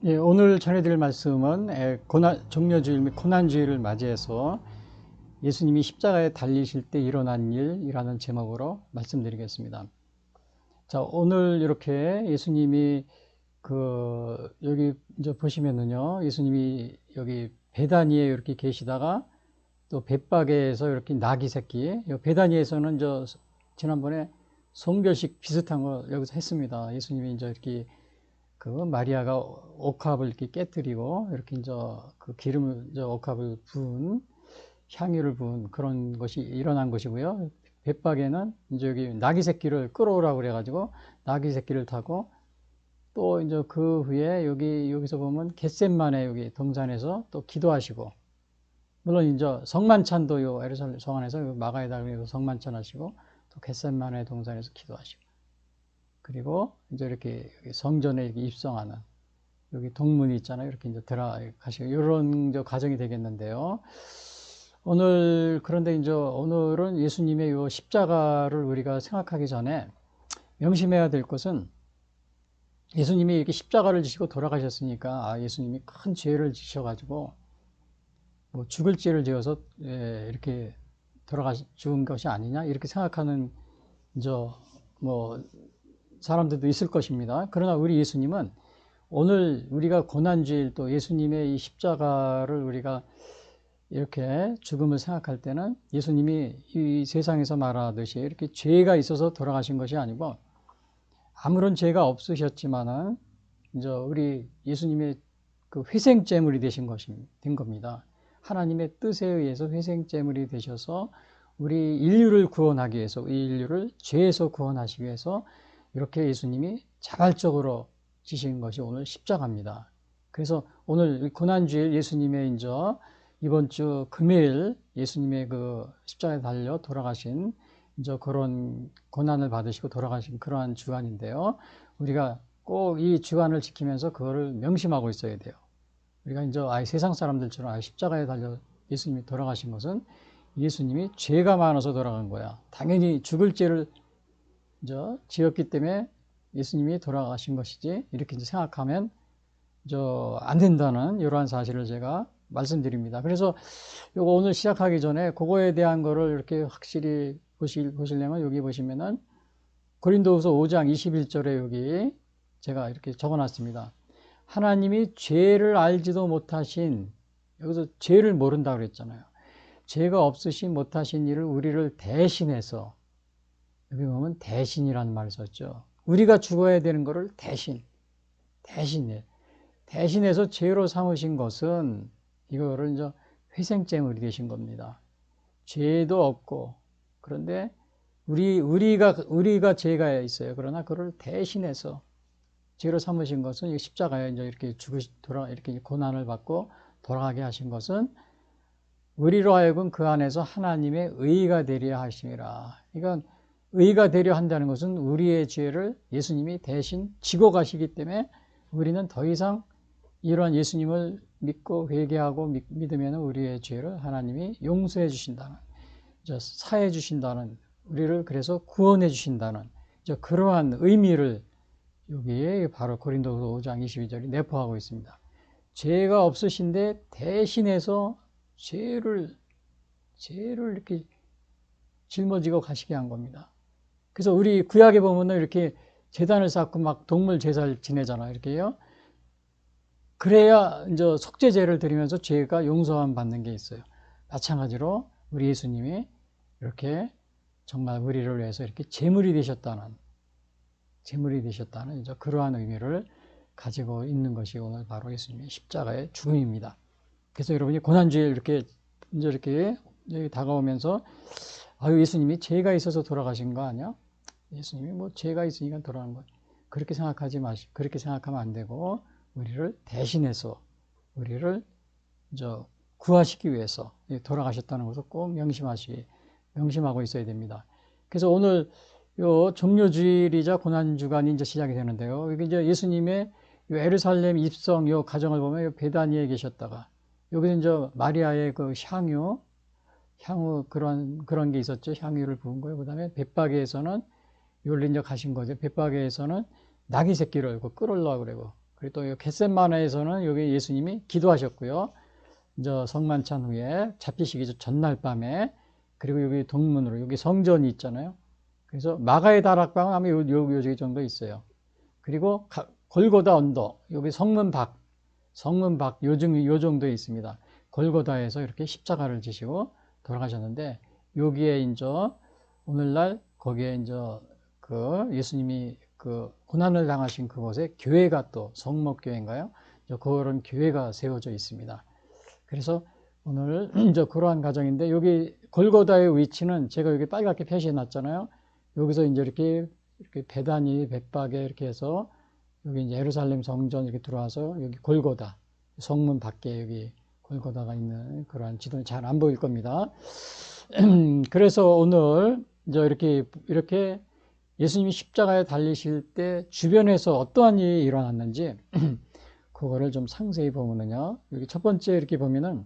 예, 오늘 전해드릴 말씀은 종려주일 및 고난주일을 맞이해서 예수님이 십자가에 달리실 때 일어난 일이라는 제목으로 말씀드리겠습니다. 자, 오늘 이렇게 예수님이 여기 이제 보시면은요, 예수님이 여기 베다니에 이렇게 계시다가 또 벳바게에서 이렇게 나귀 새끼, 베다니에서는 지난번에 성결식 비슷한 거 여기서 했습니다. 예수님이 이제 이렇게 마리아가 옥합을 이렇게 깨뜨리고 이렇게 이제 기름을 옥합을 부은 향유를 부은 그런 것이 일어난 것이고요. 벳박에는 이제 여기 나귀 새끼를 끌어오라고 그래가지고 나귀 새끼를 타고 또 이제 그 후에 여기서 보면 겟셋만의 여기 동산에서 또 기도하시고, 물론 이제 성만찬도 예루살렘 성 안에서 마가에다가 성만찬 하시고 또 겟셋만의 동산에서 기도하시고, 그리고 이제 이렇게 성전에 이렇게 입성하는 여기 동문이 있잖아요. 이렇게 이제 들어가시고 이런 과정이 되겠는데요. 그런데 이제 오늘은 예수님의 이 십자가를 우리가 생각하기 전에 명심해야 될 것은, 예수님이 이렇게 십자가를 지시고 돌아가셨으니까 예수님이 큰 죄를 지셔가지고 뭐 죽을 죄를 지어서 이렇게 죽은 것이 아니냐 이렇게 생각하는 뭐 사람들도 있을 것입니다. 그러나 우리 예수님은 오늘 우리가 고난주일 또 예수님의 이 십자가를 우리가 이렇게 죽음을 생각할 때는 예수님이 이 세상에서 말하듯이 이렇게 죄가 있어서 돌아가신 것이 아니고 아무런 죄가 없으셨지만은 이제 우리 예수님의 그 회생제물이 된 겁니다. 하나님의 뜻에 의해서 회생제물이 되셔서 우리 인류를 구원하기 위해서, 이 인류를 죄에서 구원하시기 위해서 이렇게 예수님이 자발적으로 지신 것이 오늘 십자가입니다. 그래서 오늘 고난주일 예수님의 이번 주 금요일 예수님의 그 십자가에 달려 돌아가신 그런 고난을 받으시고 돌아가신 그러한 주간인데요. 우리가 꼭 이 주간을 지키면서 그거를 명심하고 있어야 돼요. 우리가 세상 사람들처럼 십자가에 달려 예수님이 돌아가신 것은 예수님이 죄가 많아서 돌아간 거야. 당연히 죽을 죄를 지었기 때문에 예수님이 돌아가신 것이지, 이렇게 생각하면 안 된다는 이러한 사실을 제가 말씀드립니다. 그래서 요거 오늘 시작하기 전에 그거에 대한 거를 이렇게 확실히 보시려면 여기 보시면은 고린도후서 5장 21절에 여기 제가 이렇게 적어 놨습니다. 하나님이 죄를 알지도 못하신, 여기서 죄를 모른다고 그랬잖아요. 죄가 없으신 못하신 일을 우리를 대신해서, 여기 보면 대신이라는 말을 썼죠. 우리가 죽어야 되는 것을 대신해서 죄로 삼으신 것은 이거를 회생제물이 되신 겁니다. 죄도 없고, 그런데 우리가 죄가 있어요. 그러나 그를 대신해서 죄로 삼으신 것은 이 십자가에 이렇게 이렇게 고난을 받고 돌아가게 하신 것은 우리로 하여금 그 안에서 하나님의 의가 되려 하심이라. 그러니까 의가 되려 한다는 것은 우리의 죄를 예수님이 대신 지고 가시기 때문에 우리는 더 이상 이러한 예수님을 믿고 회개하고 믿으면 우리의 죄를 하나님이 용서해 주신다는, 사해 주신다는, 우리를 그래서 구원해 주신다는 그러한 의미를 여기에 바로 고린도후서 5장 22절이 내포하고 있습니다. 죄가 없으신데 대신해서 죄를 이렇게 짊어지고 가시게 한 겁니다. 그래서 우리 구약에 보면은 이렇게 제단을 쌓고 막 동물 제사를 지내잖아요. 이렇게요. 그래야 속죄제를 드리면서 죄가 용서함 받는 게 있어요. 마찬가지로 우리 예수님이 이렇게 정말 우리를 위해서 이렇게 제물이 되셨다는 그러한 의미를 가지고 있는 것이 오늘 바로 예수님의 십자가의 죽음입니다. 그래서 여러분이 고난주에 이렇게 다가오면서 예수님이 죄가 있어서 돌아가신 거 아니야? 예수님이 뭐 죄가 있으니까 돌아간 거야. 그렇게 생각하면 안 되고, 우리를 대신해서 우리를 구하시기 위해서 돌아가셨다는 것을 꼭 명심하고 있어야 됩니다. 그래서 오늘 요 종려주일이자 고난주간이 시작이 되는데요. 여기 예수님의 예루살렘 입성 가정을 보면 베다니에 계셨다가, 여기서 마리아의 그 향유 그런 게 있었죠. 향유를 부은 거예요. 그 다음에 벳바게에서는 가신 거죠. 벳바게에서는 나귀 새끼를 끌으려고 그러고, 그리고 또 겟셋마네에서는 여기 예수님이 기도하셨고요. 이제 성만찬 후에 잡히시기 전날 밤에, 그리고 여기 동문으로 여기 성전이 있잖아요. 그래서 마가의 다락방은 아마 요 정도 있어요. 그리고 골고다 언덕, 여기 성문 밖 요 정도에 있습니다. 골고다에서 이렇게 십자가를 지시고 돌아가셨는데, 여기에 이제 오늘날 거기에 이제 그 예수님이 그 고난을 당하신 그곳에 교회가, 또 성목교회인가요? 그런 교회가 세워져 있습니다. 그래서 오늘 이제 그러한 과정인데, 여기 골고다의 위치는 제가 여기 빨갛게 표시해 놨잖아요. 여기서 이제 이렇게 베다니 백박에 이렇게 해서 여기 이제 예루살렘 성전 이렇게 들어와서 여기 골고다 성문 밖에 여기 골고다가 있는 그러한 지도는 잘 안 보일 겁니다. 그래서 오늘 이제 이렇게 예수님이 십자가에 달리실 때 주변에서 어떠한 일이 일어났는지 그거를 좀 상세히 보면은요, 여기 첫 번째 이렇게 보면은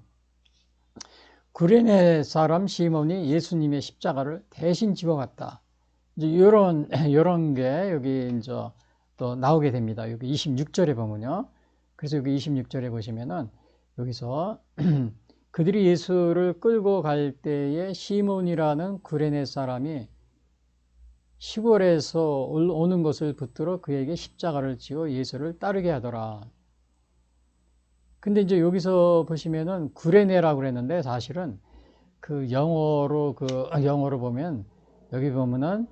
구레네 사람 시몬이 예수님의 십자가를 대신 집어갔다. 이제 이런 게 여기 이제 또 나오게 됩니다. 여기 26절에 보면요. 그래서 여기 26절에 보시면은 여기서 그들이 예수를 끌고 갈 때에 시몬이라는 구레네 사람이 시골에서 오는 것을 붙들어 그에게 십자가를 지어 예수를 따르게 하더라. 근데 이제 여기서 보시면은 구레네라고 그랬는데, 사실은 그 영어로 보면 여기 보면은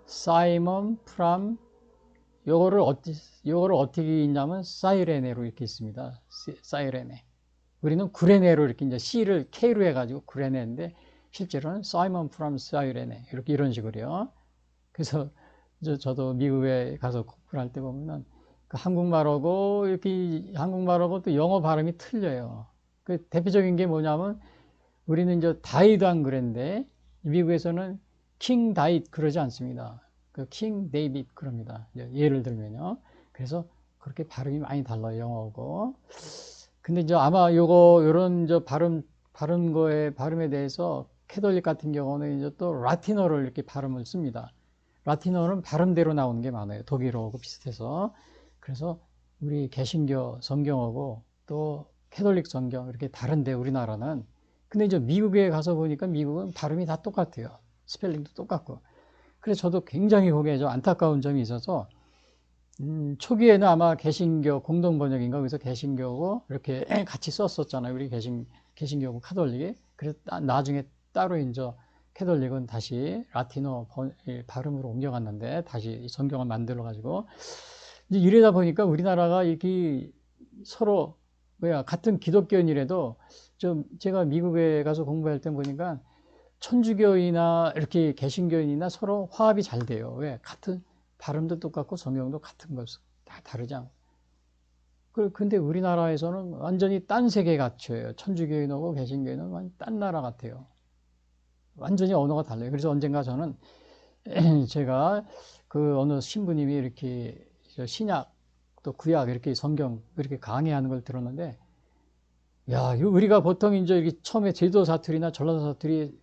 사이먼 프람, 요거를 어떻게 읽냐면 사이레네로 이렇게 있습니다. 사이레네. 우리는 구레네로 이렇게 이제 C를 K로 해가지고 구레네인데, 실제로는 사이먼 프람 사이레네, 이렇게 이런 식으로요. 그래서 저도 미국에 가서 공부를 할 때 보면은 그 한국말하고 또 영어 발음이 틀려요. 그 대표적인 게 뭐냐면, 우리는 이제 다이드 안 그랬는데 미국에서는 킹 다이드 그러지 않습니다. 그 킹 데이빗 그럽니다. 예를 들면요. 그래서 그렇게 발음이 많이 달라요, 영어하고. 근데 이제 아마 요런 발음에 대해서 캐톨릭 같은 경우는 이제 또 라틴어를 이렇게 발음을 씁니다. 라틴어는 발음대로 나오는 게 많아요. 독일어하고 비슷해서. 그래서 우리 개신교 성경하고 또 캐톨릭 성경 이렇게 다른데, 우리나라는. 근데 이제 미국에 가서 보니까 미국은 발음이 다 똑같아요. 스펠링도 똑같고. 그래서 저도 굉장히 거기에 좀 안타까운 점이 있어서, 초기에는 아마 개신교 공동 번역인가, 그래서 개신교고 이렇게 같이 썼었잖아요. 우리 개신교고 카톨릭이. 그래서 나중에 따로 이제 캐톨릭은 다시 라틴어 발음으로 옮겨갔는데, 다시 성경을 만들어가지고, 이제 이러다 보니까 우리나라가 이렇게 서로, 같은 기독교인이라도 좀, 제가 미국에 가서 공부할 때 보니까 천주교인이나 이렇게 개신교인이나 서로 화합이 잘 돼요. 왜? 같은 발음도 똑같고 성경도 같은 것 다 다르지 않고. 근데 우리나라에서는 완전히 딴 세계 같아요. 천주교인하고 개신교인은 완전 딴 나라 같아요. 완전히 언어가 달라요. 그래서 언젠가 저는 제가 그 어느 신부님이 이렇게 신약 또 구약 이렇게 성경 이렇게 강의하는 걸 들었는데, 야, 우리가 보통 이제 이렇게 처음에 제주도 사투리나 전라도 사투리,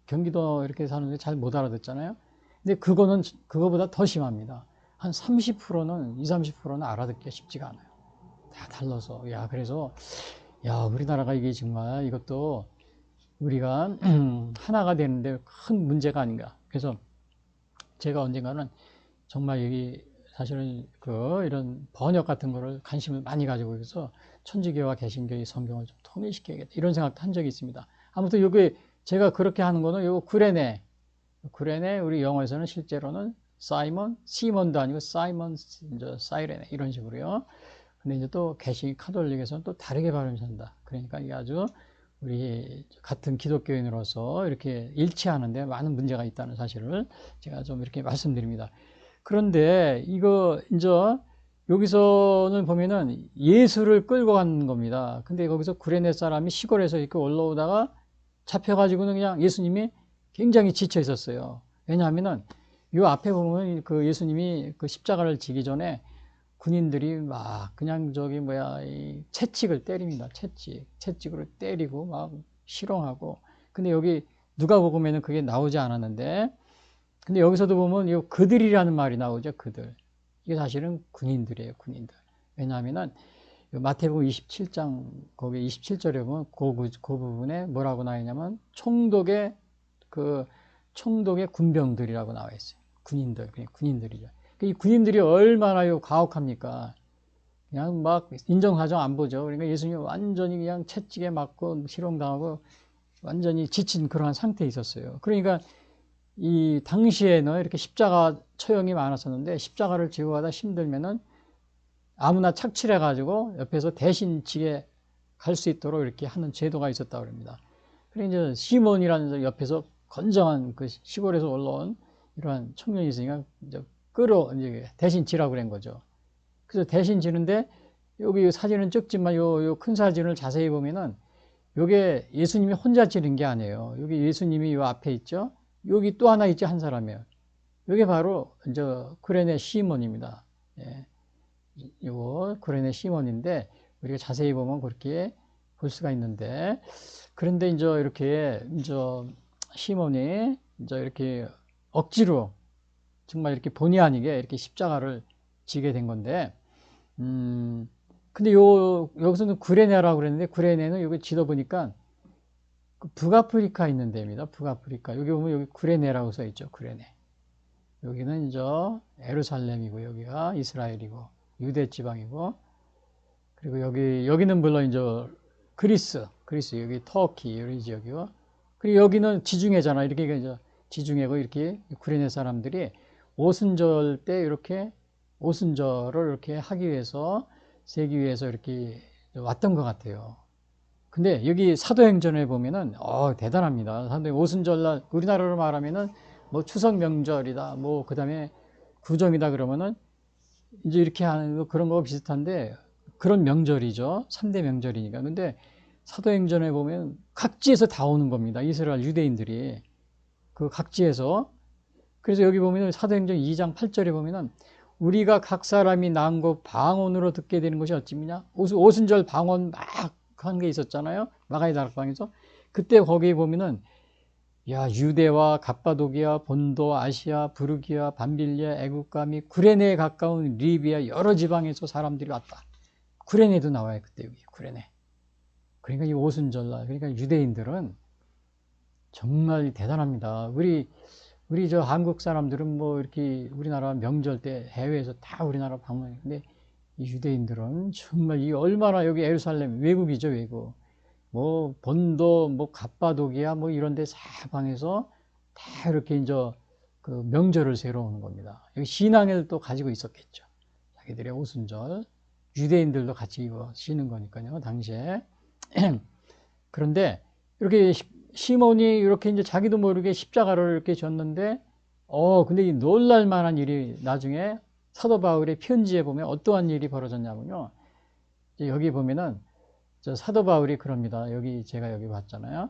경기도 이렇게 사는데 잘 못 알아듣잖아요. 근데 그거보다 더 심합니다. 한 30%는, 30%는 알아듣기가 쉽지가 않아요. 다 달라서. 야, 그래서, 야, 우리나라가 이게 정말 이것도 우리가 하나가 되는데 큰 문제가 아닌가. 그래서 제가 언젠가는 정말 여기 사실은 이런 번역 같은 거를 관심을 많이 가지고 있어서 천주교와 개신교의 성경을 좀 통일시켜야겠다, 이런 생각도 한 적이 있습니다. 아무튼 여기 제가 그렇게 하는 거는 요 구레네, 우리 영어에서는 실제로는 시몬도 아니고 사이레네, 이런 식으로요. 근데 이제 또 카톨릭에서는 또 다르게 발음이 산다. 그러니까 이게 아주 우리 같은 기독교인으로서 이렇게 일치하는데 많은 문제가 있다는 사실을 제가 좀 이렇게 말씀드립니다. 그런데 이거 이제 여기서는 보면은 예수를 끌고 가는 겁니다. 근데 거기서 구레네 사람이 시골에서 이렇게 올라오다가 잡혀가지고는 그냥 예수님이 굉장히 지쳐 있었어요. 왜냐하면은 이 앞에 보면 그 예수님이 그 십자가를 지기 전에 군인들이 막 그냥 이 채찍을 때립니다. 채찍으로 때리고 막 실형하고. 근데 여기 누가복음에는 그게 나오지 않았는데, 근데 여기서도 보면 이 그들이라는 말이 나오죠. 그들. 이게 사실은 군인들이에요. 군인들. 왜냐하면은 마태복음 27장 거기 27절에 보면 그 부분에 뭐라고 나와 있냐면 그 총독의 군병들이라고 나와 있어요. 군인들, 그냥 군인들이죠. 이 군인들이 얼마나 가혹합니까? 그냥 막 인정사정 안 보죠. 그러니까 예수님 완전히 그냥 채찍에 맞고 희롱당하고 완전히 지친 그러한 상태에 있었어요. 그러니까 이 당시에는 이렇게 십자가 처형이 많았었는데 십자가를 지고 가다 힘들면은 아무나 착취해가지고 옆에서 대신 지게 갈 수 있도록 이렇게 하는 제도가 있었다고 합니다. 그리고 이제 시몬이라는 옆에서 건장한 그 시골에서 올라온 이러한 청년이 있으니까 이제 이제 대신 지라고 그런 거죠. 그래서 대신 지는데 여기 사진은 적지만 요 큰 사진을 자세히 보면은 요게 예수님이 혼자 지른 게 아니에요. 여기 예수님이 요 앞에 있죠. 여기 또 하나 있죠. 한 사람이에요. 요게 바로 이제 구레네 시몬입니다. 예. 요거 구레네 시몬인데 우리가 자세히 보면 그렇게 볼 수가 있는데 그런데 이제 시몬이 이제 이렇게 억지로 정말 이렇게 본의 아니게 이렇게 십자가를 지게 된 건데 근데 여기서는 구레네라고 그랬는데 구레네는 여기 지도 보니까 그 북아프리카 있는 데입니다. 북아프리카. 여기 보면 여기 구레네라고 써 있죠. 구레네. 여기는 이제 예루살렘이고 여기가 이스라엘이고 유대 지방이고 그리고 여기는 물론 이제 그리스 여기 터키 이런 지역이고 그리고 여기는 지중해잖아. 이렇게 이제 지중해고 이렇게 구레네 사람들이 오순절 때 이렇게 오순절을 이렇게 하기 위해서 세기 위해서 이렇게 왔던 것 같아요. 근데 여기 사도행전에 보면은 대단합니다. 오순절날 우리나라로 말하면은 뭐 추석 명절이다, 뭐 그다음에 구정이다 그러면은 이제 이렇게 하는 거 그런 거 비슷한데 그런 명절이죠. 3대 명절이니까. 근데 사도행전에 보면 각지에서 다 오는 겁니다. 이스라엘 유대인들이 그 각지에서. 그래서 여기 보면은 사도행전 2장 8절에 보면은 우리가 각 사람이 난 곳 방언으로 듣게 되는 것이 어찌미냐? 오순절 방언 막 한 게 있었잖아요. 마가의 다락방에서. 그때 거기에 보면은 유대와 갑바도기아, 본도, 아시아, 부르기아, 밤빌리아, 애국가 및 구레네에 가까운 리비아 여러 지방에서 사람들이 왔다. 구레네도 나와요. 그때 여기 구레네. 그러니까 이 오순절날 그러니까 유대인들은 정말 대단합니다. 우리 저 한국 사람들은 뭐 이렇게 우리나라 명절 때 해외에서 다 우리나라 방문했는데 이 유대인들은 정말 이 얼마나 여기 예루살렘 외국이죠, 외국. 뭐 본도 뭐 갑바도기아 뭐 이런 데 사방에서 다 이렇게 이제 그 명절을 세러 오는 겁니다. 여기 신앙을 또 가지고 있었겠죠. 자기들의 오순절 유대인들도 같이 이거 쉬는 거니까요, 당시에. 그런데 이렇게 시몬이 이렇게 이제 자기도 모르게 십자가를 이렇게 졌는데 근데 이 놀랄 만한 일이 나중에 사도 바울의 편지에 보면 어떠한 일이 벌어졌냐면요. 여기 보면은 사도 바울이 그럽니다. 여기 제가 여기 봤잖아요.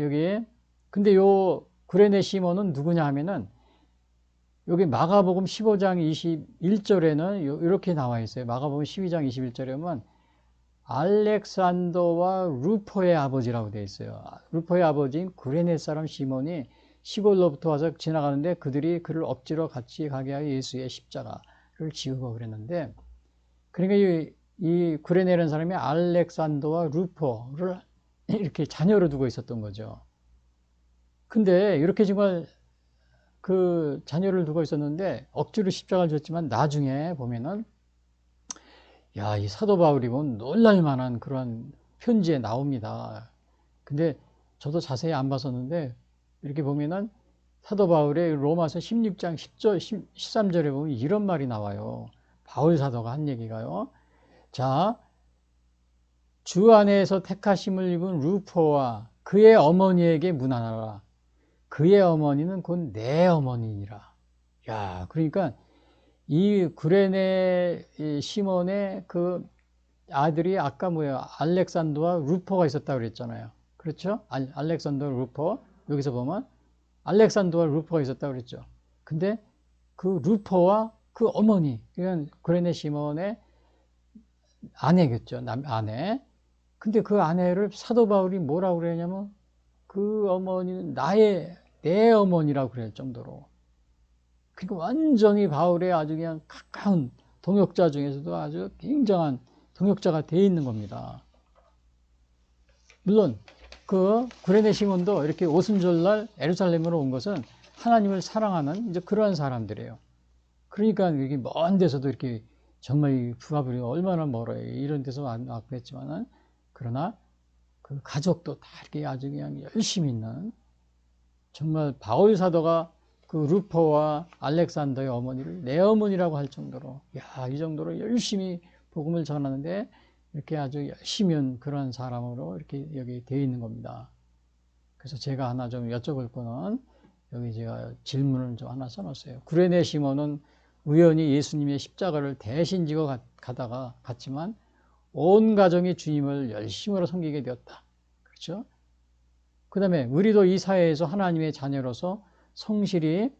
여기 근데 요 구레네 시몬은 누구냐 하면은 여기 마가복음 15장 21절에는 이렇게 나와 있어요. 마가복음 12장 21절에 보면 알렉산더와 루포의 아버지라고 되어 있어요. 루포의 아버지인 구레네 사람 시몬이 시골로부터 와서 지나가는데 그들이 그를 억지로 같이 가게 하여 예수의 십자가를 지우고 그랬는데 그러니까 이 구레네라는 사람이 알렉산더와 루포를 이렇게 자녀로 두고 있었던 거죠. 근데 이렇게 정말 그 자녀를 두고 있었는데 억지로 십자가를 줬지만 나중에 보면은 이 사도 바울이 보면 놀랄 만한 그런 편지에 나옵니다. 근데 저도 자세히 안 봤었는데 이렇게 보면은 사도 바울의 로마서 16장 10절, 13절에 보면 이런 말이 나와요. 바울 사도가 한 얘기가요. 자, 주 안에서 택하심을 입은 루포와 그의 어머니에게 문안하라. 그의 어머니는 곧 내 어머니니라. 그러니까 이 구레네 시몬의 그 아들이 아까 알렉산더와 루포가 있었다고 그랬잖아요. 그렇죠? 알렉산더와 루포. 여기서 보면 알렉산더와 루포가 있었다고 그랬죠. 근데 그 루포와 그 어머니, 그러니까 구레네 시몬의 아내겠죠. 아내. 근데 그 아내를 사도 바울이 뭐라고 그러냐면 그 어머니는 내 어머니라고 그럴 정도로. 그러니까 완전히 바울의 아주 그냥 가까운 동역자 중에서도 아주 굉장한 동역자가 되어 있는 겁니다. 물론 그 구레네 시몬도 이렇게 오순절날 예루살렘으로 온 것은 하나님을 사랑하는 이제 그러한 사람들이에요. 그러니까 이렇게 먼 데서도 이렇게 정말 부하부리가 얼마나 멀어요. 이런 데서 왔고 했지만은 그러나 그 가족도 다 이렇게 아주 그냥 열심히 있는, 정말 바울 사도가 그 루퍼와 알렉산더의 어머니를 내 어머니라고 할 정도로, 이 정도로 열심히 복음을 전하는데 이렇게 아주 열심히 한 그런 사람으로 이렇게 여기 되어 있는 겁니다. 그래서 제가 하나 좀 여쭤볼 거는, 여기 제가 질문을 좀 하나 써놨어요. 구레네 시몬은 우연히 예수님의 십자가를 대신 지고 갔지만 온 가정이 주님을 열심으로 섬기게 되었다. 그렇죠? 그 다음에 우리도 이 사회에서 하나님의 자녀로서 성실히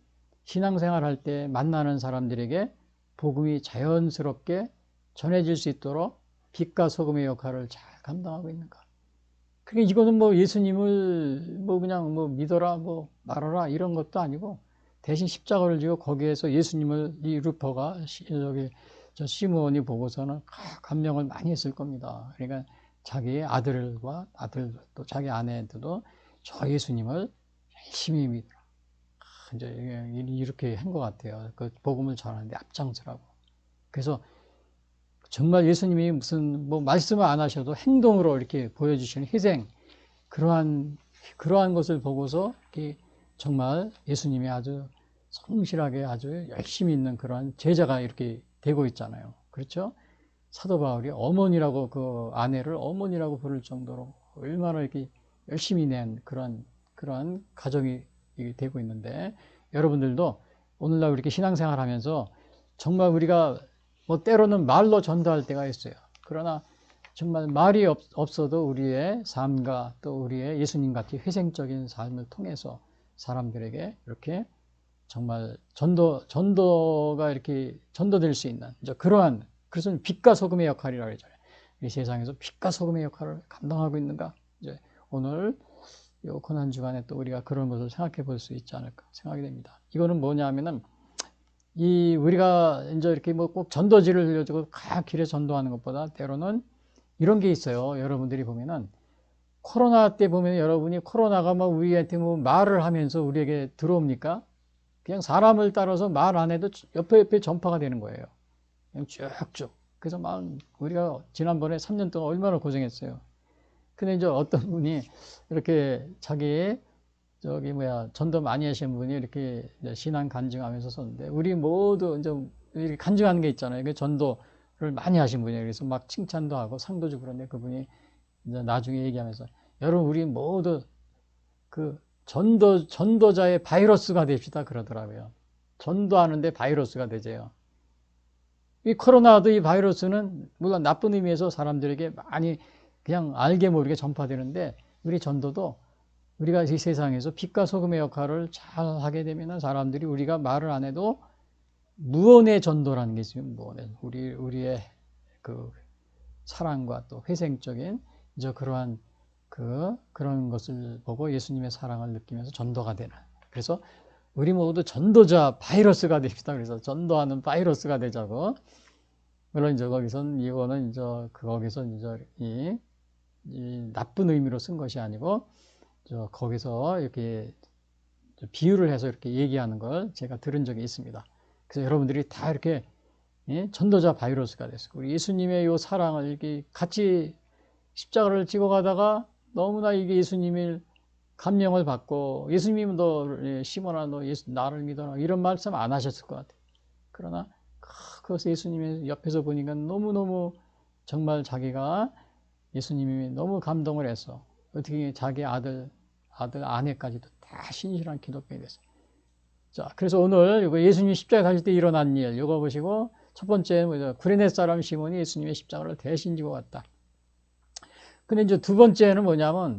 신앙생활할 때 만나는 사람들에게 복음이 자연스럽게 전해질 수 있도록 빛과 소금의 역할을 잘 감당하고 있는가. 그러니까 이거는 뭐 예수님을 뭐 그냥 뭐 믿어라 뭐 말아라 이런 것도 아니고, 대신 십자가를 지고 거기에서 예수님을 이 루퍼가 여기 저 시므온이 보고서는 감명을 많이 했을 겁니다. 그러니까 자기의 아들과 또 자기 아내한테도 저 예수님을 열심히 믿으라. 이제 이렇게 한 것 같아요. 그 복음을 전하는데 앞장서라고. 그래서 정말 예수님이 무슨 뭐 말씀을 안 하셔도 행동으로 이렇게 보여주시는 희생, 그러한 것을 보고서 이렇게 정말 예수님이 아주 성실하게 아주 열심히 있는 그러한 제자가 이렇게 되고 있잖아요. 그렇죠? 사도 바울이 어머니라고, 그 아내를 어머니라고 부를 정도로 얼마나 이렇게 열심히 낸 그러한 가정이 되고 있는데, 여러분들도 오늘날 이렇게 신앙생활 하면서 정말 우리가 뭐 때로는 말로 전도할 때가 있어요. 그러나 정말 말이 없어도 우리의 삶과 또 우리의 예수님같이 희생적인 삶을 통해서 사람들에게 이렇게 정말 전도가 이렇게 전도될 수 있는 이제 그러한, 그래서 빛과 소금의 역할이라고 하잖아요. 이 세상에서 빛과 소금의 역할을 감당하고 있는가? 이제 오늘 이 고난 주간에 또 우리가 그런 것을 생각해 볼 수 있지 않을까 생각이 됩니다. 이거는 뭐냐면은 우리가 이제 이렇게 뭐 꼭 전도지를 흘려주고 각 길에 전도하는 것보다 때로는 이런 게 있어요. 여러분들이 보면은 코로나 때 보면 여러분이 코로나가 막 우리한테 뭐 말을 하면서 우리에게 들어옵니까? 그냥 사람을 따라서 말 안 해도 옆에 전파가 되는 거예요. 그냥 쭉쭉. 그래서 막 우리가 지난번에 3년 동안 얼마나 고생했어요. 근데 이제 어떤 분이 이렇게 자기 전도 많이 하시는 분이 이렇게 신앙 간증하면서 썼는데, 우리 모두 이제 이렇게 간증하는 게 있잖아요. 그 전도를 많이 하신 분이에요. 그래서 막 칭찬도 하고 상도 주고 그러는데, 그분이 이제 나중에 얘기하면서, 여러분 우리 모두 그 전도자의 바이러스가 됩시다 그러더라고요. 전도하는데 바이러스가 되재요. 이 코로나도 이 바이러스는 물론 나쁜 의미에서 사람들에게 많이 그냥 알게 모르게 전파되는데, 우리 전도도 우리가 이 세상에서 빛과 소금의 역할을 잘 하게 되면 사람들이 우리가 말을 안 해도 무언의 전도라는 게 있으면 무언의 우리의 그 사랑과 또 회생적인 이제 그러한 그런 것을 보고 예수님의 사랑을 느끼면서 전도가 되는. 그래서 우리 모두 전도자 바이러스가 됩시다. 그래서 전도하는 바이러스가 되자고. 물론 이제 이거는 이제 거기서 이제 이 나쁜 의미로 쓴 것이 아니고, 거기서 이렇게 비유를 해서 이렇게 얘기하는 걸 제가 들은 적이 있습니다. 그래서 여러분들이 다 이렇게 전도자 바이러스가 됐어요. 우리 예수님의 이 사랑을 이렇게 같이 십자가를 지고 가다가 너무나 이게 예수님의 감명을 받고, 예수님은 너 시몬아 너 나를 믿어라 이런 말씀 안 하셨을 것 같아요. 그러나 그것을 예수님의 옆에서 보니까 너무너무 정말 자기가 예수님이 너무 감동을 해서 어떻게 자기 아들 아내까지도 다 신실한 기독교인이 됐어요. 자, 그래서 오늘 이거 예수님 십자가 가실 때 일어난 일 이거 보시고, 첫 번째는 구레네 사람 시몬이 예수님의 십자가를 대신 지고 갔다. 근데 이제 두 번째는 뭐냐면